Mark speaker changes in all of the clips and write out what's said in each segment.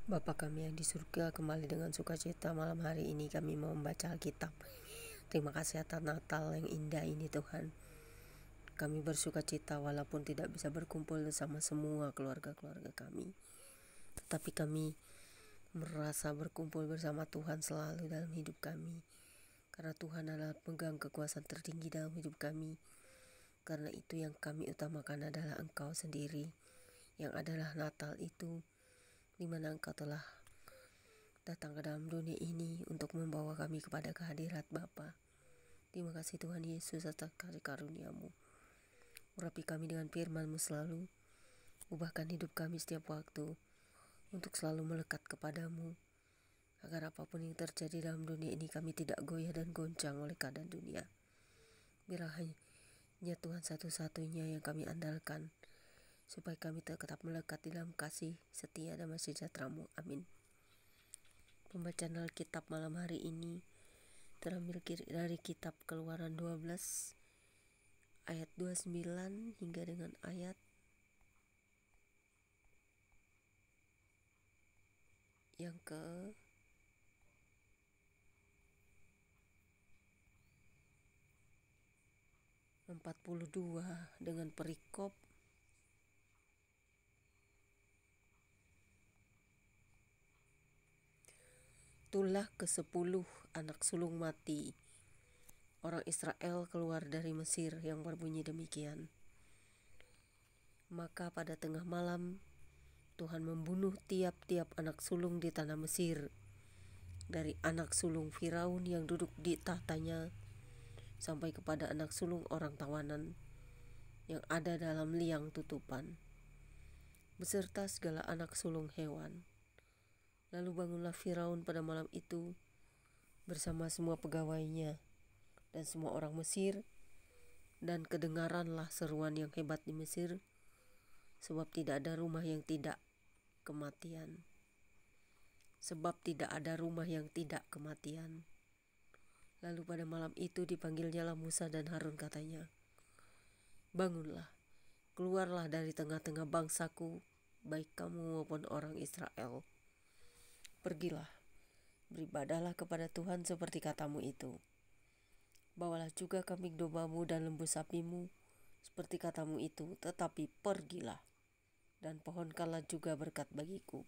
Speaker 1: Bapa kami yang di surga, kembali dengan sukacita malam hari ini kami mau membaca Alkitab. Terima kasih atas Natal yang indah ini Tuhan. Kami bersukacita walaupun tidak bisa berkumpul bersama semua keluarga-keluarga kami, tetapi kami merasa berkumpul bersama Tuhan selalu dalam hidup kami. Karena Tuhan adalah pegang kekuasaan tertinggi dalam hidup kami. Karena itu yang kami utamakan adalah Engkau sendiri, yang adalah Natal itu, di mana Engkau telah datang ke dalam dunia ini untuk membawa kami kepada kehadirat Bapa. Terima kasih Tuhan Yesus atas kasih karunia-Mu. Urapi kami dengan firman-Mu selalu. Ubahkan hidup kami setiap waktu untuk selalu melekat kepadamu. Agar apapun yang terjadi dalam dunia ini kami tidak goyah dan goncang oleh keadaan dunia. Biarlah hanya Tuhan satu-satunya yang kami andalkan, supaya kami tetap melekat di dalam kasih, setia, dan sejahtera-Mu. Amin. Pembacaan Alkitab malam hari ini terambil dari kitab Keluaran 12 ayat 29 hingga dengan ayat yang ke 42 dengan perikop tulah ke-10 anak sulung mati. Orang Israel keluar dari Mesir yang berbunyi demikian. Maka pada tengah malam Tuhan membunuh tiap-tiap anak sulung di tanah Mesir, dari anak sulung Firaun yang duduk di tahtanya sampai kepada anak sulung orang tawanan yang ada dalam liang tutupan, beserta segala anak sulung hewan. Lalu bangunlah Firaun pada malam itu bersama semua pegawainya dan semua orang Mesir, dan kedengaranlah seruan yang hebat di Mesir, sebab tidak ada rumah yang tidak kematian. Sebab tidak ada rumah yang tidak kematian. Lalu pada malam itu dipanggilnyalah Musa dan Harun, katanya, "Bangunlah, keluarlah dari tengah-tengah bangsaku, baik kamu maupun orang Israel. Pergilah, beribadahlah kepada Tuhan seperti katamu itu. Bawalah juga kambing dombamu dan lembu sapimu seperti katamu itu, tetapi pergilah dan pohonkanlah juga berkat bagiku."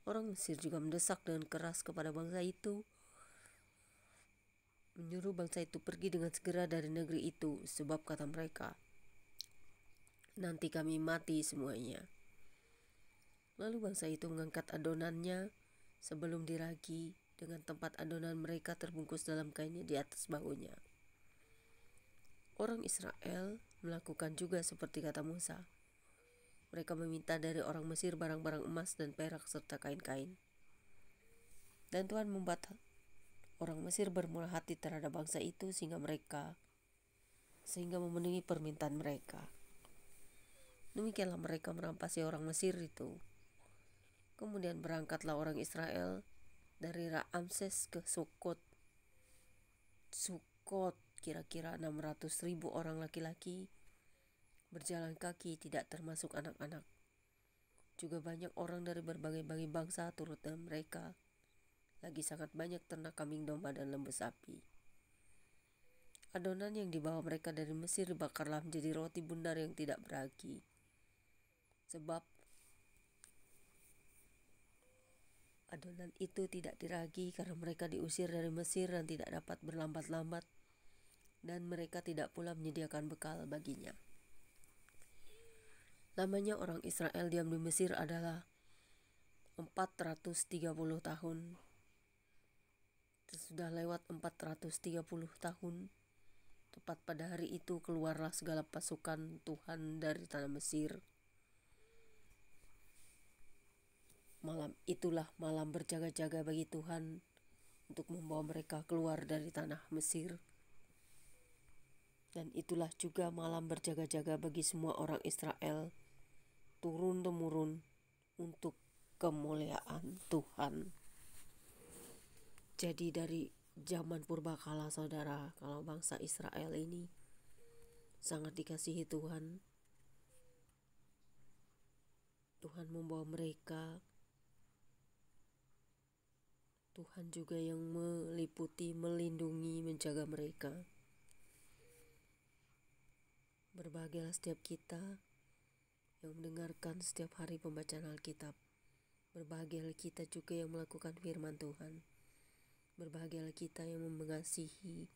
Speaker 1: Orang Mesir juga mendesak dengan keras kepada bangsa itu, menyuruh bangsa itu pergi dengan segera dari negeri itu, sebab kata mereka, "Nanti kami mati semuanya." Lalu bangsa itu mengangkat adonannya sebelum diragi, dengan tempat adonan mereka terbungkus dalam kainnya di atas bahunya. Orang Israel melakukan juga seperti kata Musa. Mereka meminta dari orang Mesir barang-barang emas dan perak serta kain-kain. Dan Tuhan membuat orang Mesir bermurah hati terhadap bangsa itu sehingga memenuhi permintaan mereka. Demikianlah mereka merampasi orang Mesir itu. Kemudian berangkatlah orang Israel dari Ramses ke Sukot, kira-kira 600.000 orang laki-laki, berjalan kaki tidak termasuk anak-anak. Juga banyak orang dari berbagai-bagai bangsa turut dengan mereka. Lagi sangat banyak ternak kambing domba dan lembu sapi. Adonan yang dibawa mereka dari Mesir dibakarlah menjadi roti bundar yang tidak beragi. Sebab adonan itu tidak diragi karena mereka diusir dari Mesir dan tidak dapat berlambat-lambat, dan mereka tidak pula menyediakan bekal baginya. Lamanya orang Israel diam di Mesir adalah 430 tahun. Sudah lewat 430 tahun, tepat pada hari itu keluarlah segala pasukan Tuhan dari tanah Mesir. Malam itulah malam berjaga-jaga bagi Tuhan untuk membawa mereka keluar dari tanah Mesir. Dan itulah juga malam berjaga-jaga bagi semua orang Israel, turun-temurun, untuk kemuliaan Tuhan. Jadi dari zaman purbakala, saudara, kalau bangsa Israel ini sangat dikasihi Tuhan. Tuhan membawa mereka Tuhan juga yang meliputi, melindungi, menjaga mereka. Berbahagialah setiap kita yang mendengarkan setiap hari pembacaan Alkitab. Berbahagialah kita juga yang melakukan firman Tuhan. Berbahagialah kita yang mengasihi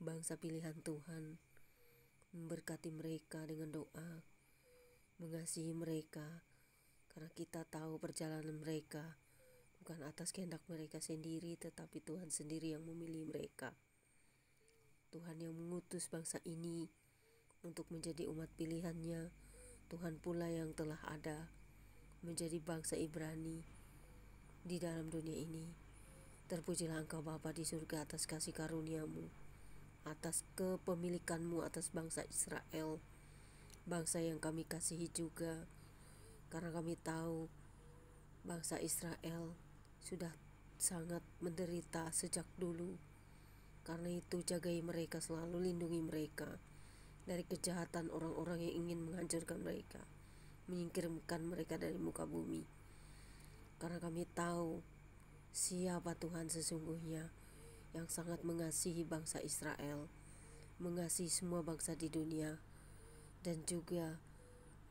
Speaker 1: bangsa pilihan Tuhan, memberkati mereka dengan doa, mengasihi mereka, karena kita tahu perjalanan mereka bukan atas kehendak mereka sendiri, tetapi Tuhan sendiri yang memilih mereka. Tuhan yang mengutus bangsa ini untuk menjadi umat pilihannya. Tuhan pula yang telah ada menjadi bangsa Ibrani di dalam dunia ini. Terpujilah Engkau Bapa di surga atas kasih karunia-Mu, atas kepemilikan-Mu atas bangsa Israel, bangsa yang kami kasihi juga, karena kami tahu bangsa Israel sudah sangat menderita sejak dulu. Karena itu jagai mereka, selalu lindungi mereka dari kejahatan orang-orang yang ingin menghancurkan mereka, menyingkirkan mereka dari muka bumi. Karena kami tahu siapa Tuhan sesungguhnya, yang sangat mengasihi bangsa Israel, mengasihi semua bangsa di dunia, dan juga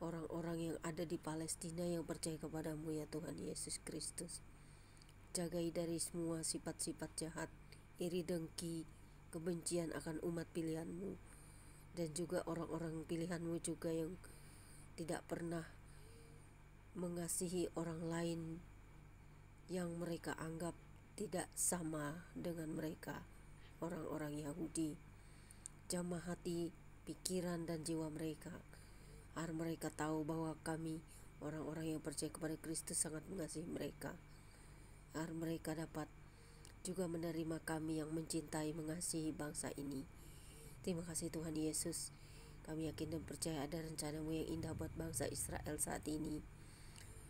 Speaker 1: orang-orang yang ada di Palestina yang percaya kepadamu ya Tuhan Yesus Kristus. Jagai dari semua sifat-sifat jahat, iri dengki, kebencian akan umat pilihan-Mu, dan juga orang-orang pilihan-Mu juga yang tidak pernah mengasihi orang lain yang mereka anggap tidak sama dengan mereka, orang-orang Yahudi. Jamah hati, pikiran, dan jiwa mereka, agar mereka tahu bahwa kami, orang-orang yang percaya kepada Kristus, sangat mengasihi mereka, agar mereka dapat juga menerima kami yang mencintai, mengasihi bangsa ini. Terima kasih Tuhan Yesus. Kami yakin dan percaya ada rencana-Mu yang indah buat bangsa Israel saat ini,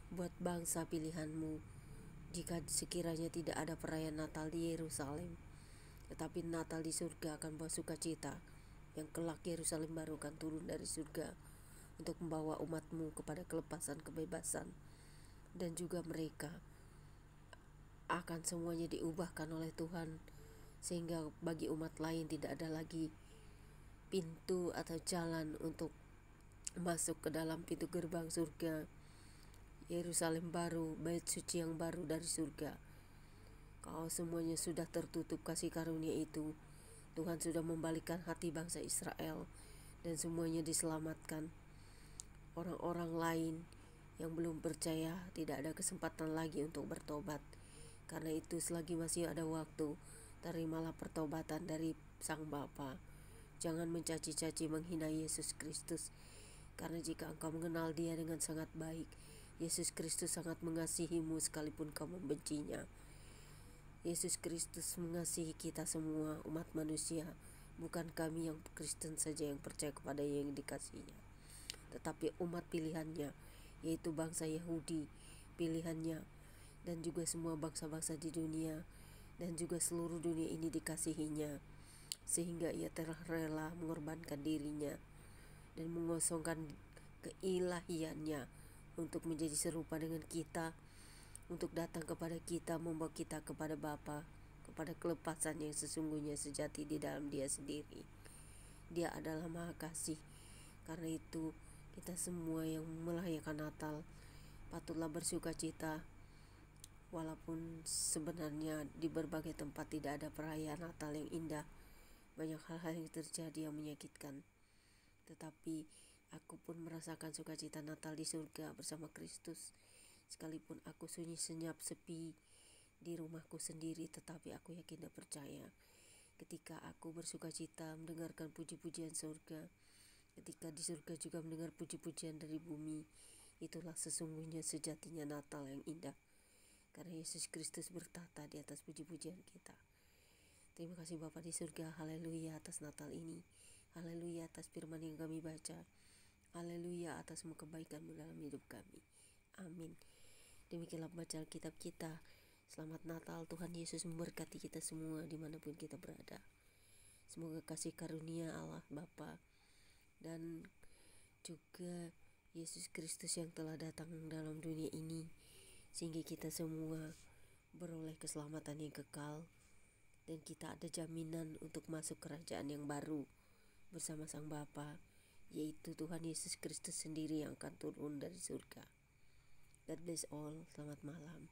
Speaker 1: buat bangsa pilihan-Mu. Jika sekiranya tidak ada perayaan Natal di Yerusalem, tetapi Natal di surga akan bawa sukacita, yang kelak Yerusalem baru akan turun dari surga untuk membawa umat-Mu kepada kelepasan, kebebasan, dan juga mereka akan semuanya diubahkan oleh Tuhan, sehingga bagi umat lain tidak ada lagi pintu atau jalan untuk masuk ke dalam pintu gerbang surga, Yerusalem baru, bait suci yang baru dari surga. Kalau semuanya sudah tertutup kasih karunia itu, Tuhan sudah membalikkan hati bangsa Israel dan semuanya diselamatkan. Orang-orang lain yang belum percaya tidak ada kesempatan lagi untuk bertobat. Karena itu selagi masih ada waktu, terimalah pertobatan dari Sang Bapa. Jangan mencaci-caci, menghina Yesus Kristus, karena jika engkau mengenal Dia dengan sangat baik, Yesus Kristus sangat mengasihimu sekalipun kau membencinya. Yesus Kristus mengasihi kita semua umat manusia, bukan kami yang Kristen saja yang percaya kepada yang dikasihinya, tetapi umat pilihannya, yaitu bangsa Yahudi pilihannya, dan juga semua bangsa-bangsa di dunia, dan juga seluruh dunia ini dikasihinya, sehingga Ia telah rela mengorbankan dirinya dan mengosongkan keilahiannya untuk menjadi serupa dengan kita, untuk datang kepada kita, membawa kita kepada Bapa, kepada kelepasan yang sesungguhnya sejati di dalam Dia sendiri. Dia adalah Maha Kasih. Karena itu kita semua yang merayakan Natal patutlah bersukacita, walaupun sebenarnya di berbagai tempat tidak ada perayaan Natal yang indah. Banyak hal-hal yang terjadi yang menyakitkan, tetapi aku pun merasakan sukacita Natal di surga bersama Kristus. Sekalipun aku sunyi senyap sepi di rumahku sendiri, tetapi aku yakin dan percaya ketika aku bersukacita mendengarkan puji-pujian surga, ketika di surga juga mendengar puji-pujian dari bumi, itulah sesungguhnya sejatinya Natal yang indah, karena Yesus Kristus bertahta di atas puji-pujian kita. Terima kasih Bapa di surga, haleluya atas Natal ini, haleluya atas firman yang kami baca, haleluya atas semua kebaikan-Mu dalam hidup kami. Amin. Demikianlah bacaan kitab kita. Selamat Natal, Tuhan Yesus memberkati kita semua dimanapun kita berada. Semoga kasih karunia Allah Bapa dan juga Yesus Kristus yang telah datang dalam dunia ini, sehingga kita semua beroleh keselamatan yang kekal, dan kita ada jaminan untuk masuk kerajaan yang baru bersama Sang Bapa, yaitu Tuhan Yesus Kristus sendiri yang akan turun dari surga. God bless all, selamat malam.